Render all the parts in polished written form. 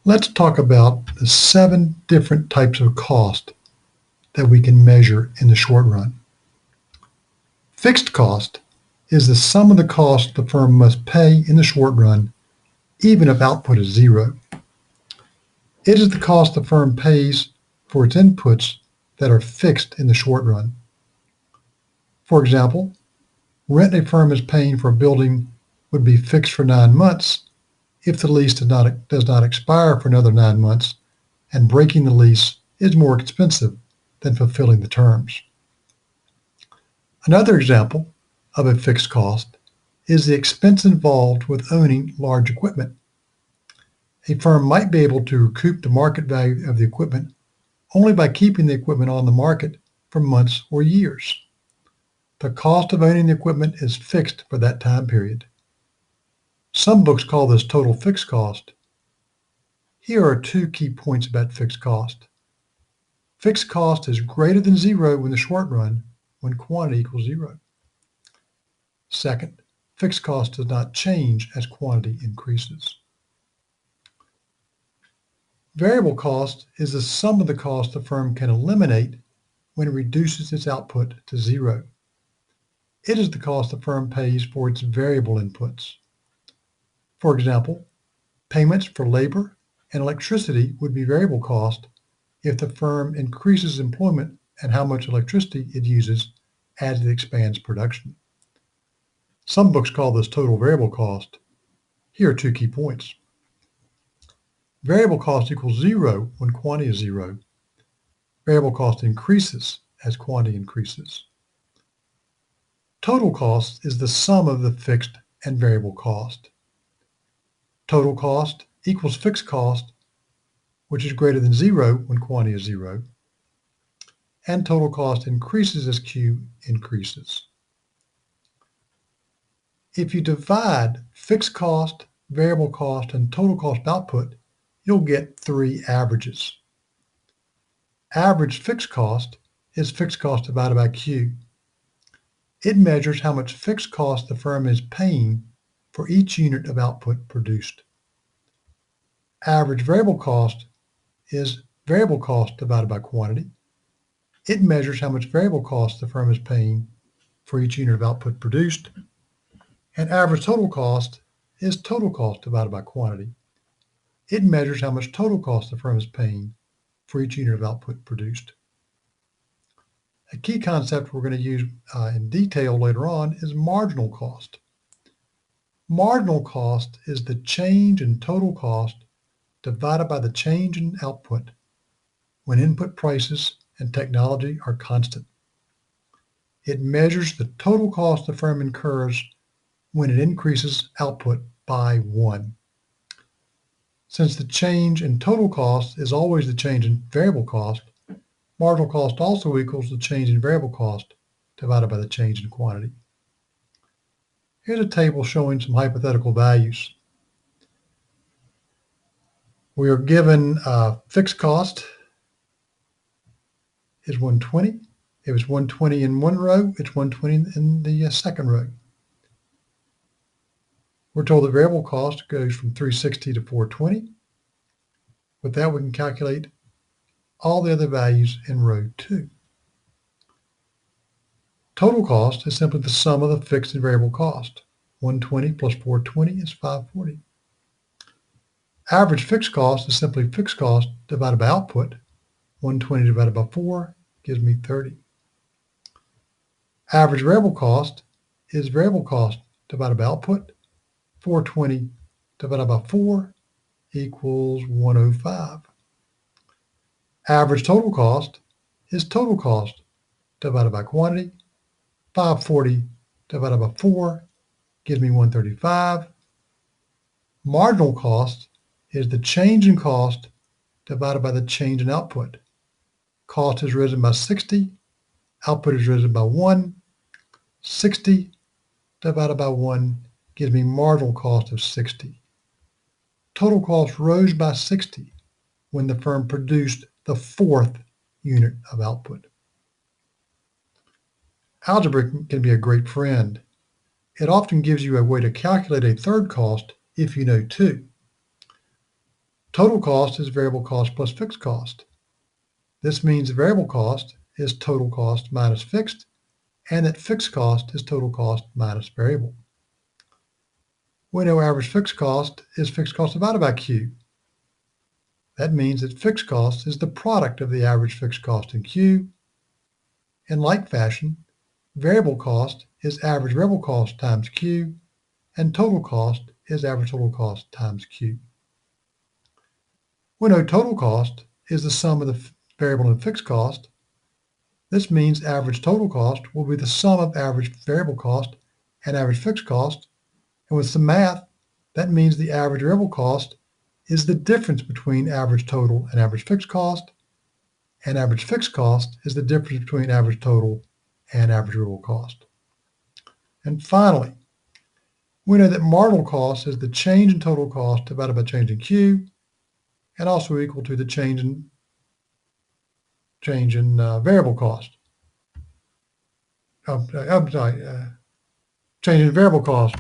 Let's talk about the 7 different types of cost that we can measure in the short run. Fixed cost is the sum of the cost the firm must pay in the short run, even if output is zero. It is the cost the firm pays for its inputs that are fixed in the short run. For example, rent a firm is paying for a building would be fixed for 9 months if the lease does not expire for another 9 months, and breaking the lease is more expensive than fulfilling the terms. Another example of a fixed cost is the expense involved with owning large equipment. A firm might be able to recoup the market value of the equipment only by keeping the equipment on the market for months or years. The cost of owning the equipment is fixed for that time period. Some books call this total fixed cost. Here are 2 key points about fixed cost. Fixed cost is greater than zero in the short run when quantity equals zero. Second, fixed cost does not change as quantity increases. Variable cost is the sum of the cost the firm can eliminate when it reduces its output to zero. It is the cost the firm pays for its variable inputs. For example, payments for labor and electricity would be variable cost if the firm increases employment and how much electricity it uses as it expands production. Some books call this total variable cost. Here are 2 key points. Variable cost equals zero when quantity is zero. Variable cost increases as quantity increases. Total cost is the sum of the fixed and variable cost. Total cost equals fixed cost, which is greater than zero when quantity is zero, and total cost increases as Q increases. If you divide fixed cost, variable cost, and total cost output, you'll get 3 averages. Average fixed cost is fixed cost divided by Q. It measures how much fixed cost the firm is paying for each unit of output produced. Average variable cost is variable cost divided by quantity. It measures how much variable cost the firm is paying for each unit of output produced. And average total cost is total cost divided by quantity. It measures how much total cost the firm is paying for each unit of output produced. A key concept we're going to use in detail later on is marginal cost. Marginal cost is the change in total cost divided by the change in output when input prices and technology are constant. It measures the total cost the firm incurs when it increases output by 1. Since the change in total cost is always the change in variable cost, marginal cost also equals the change in variable cost divided by the change in quantity. Here's a table showing some hypothetical values. We are given fixed cost is 120. If it's 120 in one row, it's 120 in the second row. We're told the variable cost goes from 360 to 420. With that, we can calculate all the other values in row 2. Total cost is simply the sum of the fixed and variable cost. 120 plus 420 is 540. Average fixed cost is simply fixed cost divided by output. 120 divided by 4 gives me 30. Average variable cost is variable cost divided by output. 420 divided by 4 equals 105. Average total cost is total cost divided by quantity. 540 divided by 4 gives me 135. Marginal cost is the change in cost divided by the change in output. Cost has risen by 60. Output has risen by 1. 60 divided by 1 gives me marginal cost of 60. Total cost rose by 60 when the firm produced the 4th unit of output. Algebra can be a great friend. It often gives you a way to calculate a third cost if you know 2. Total cost is variable cost plus fixed cost. This means variable cost is total cost minus fixed, and that fixed cost is total cost minus variable. We know average fixed cost is fixed cost divided by Q. That means that fixed cost is the product of the average fixed cost in Q. In like fashion, variable cost is average variable cost times Q, and total cost is average total cost times Q. We know total cost is the sum of the variable and fixed cost. This means average total cost will be the sum of average variable cost and average fixed cost. And with some math, that means the average variable cost is the difference between average total and average fixed cost, and average fixed cost is the difference between average total and average variable cost. And finally, we know that marginal cost is the change in total cost divided by change in Q, and also equal to the change in variable cost. Change in variable cost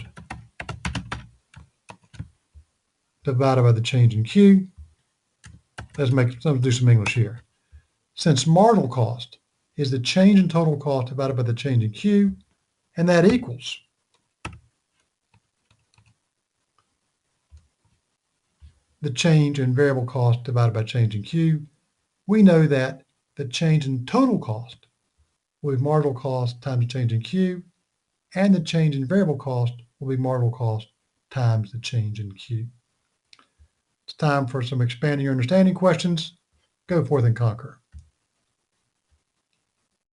divided by the change in Q. Let's do some English here. Since marginal cost is the change in total cost divided by the change in Q, and that equals the change in variable cost divided by change in Q, we know that the change in total cost will be marginal cost times the change in Q, and the change in variable cost will be marginal cost times the change in Q. It's time for some expanding your understanding questions. Go forth and conquer.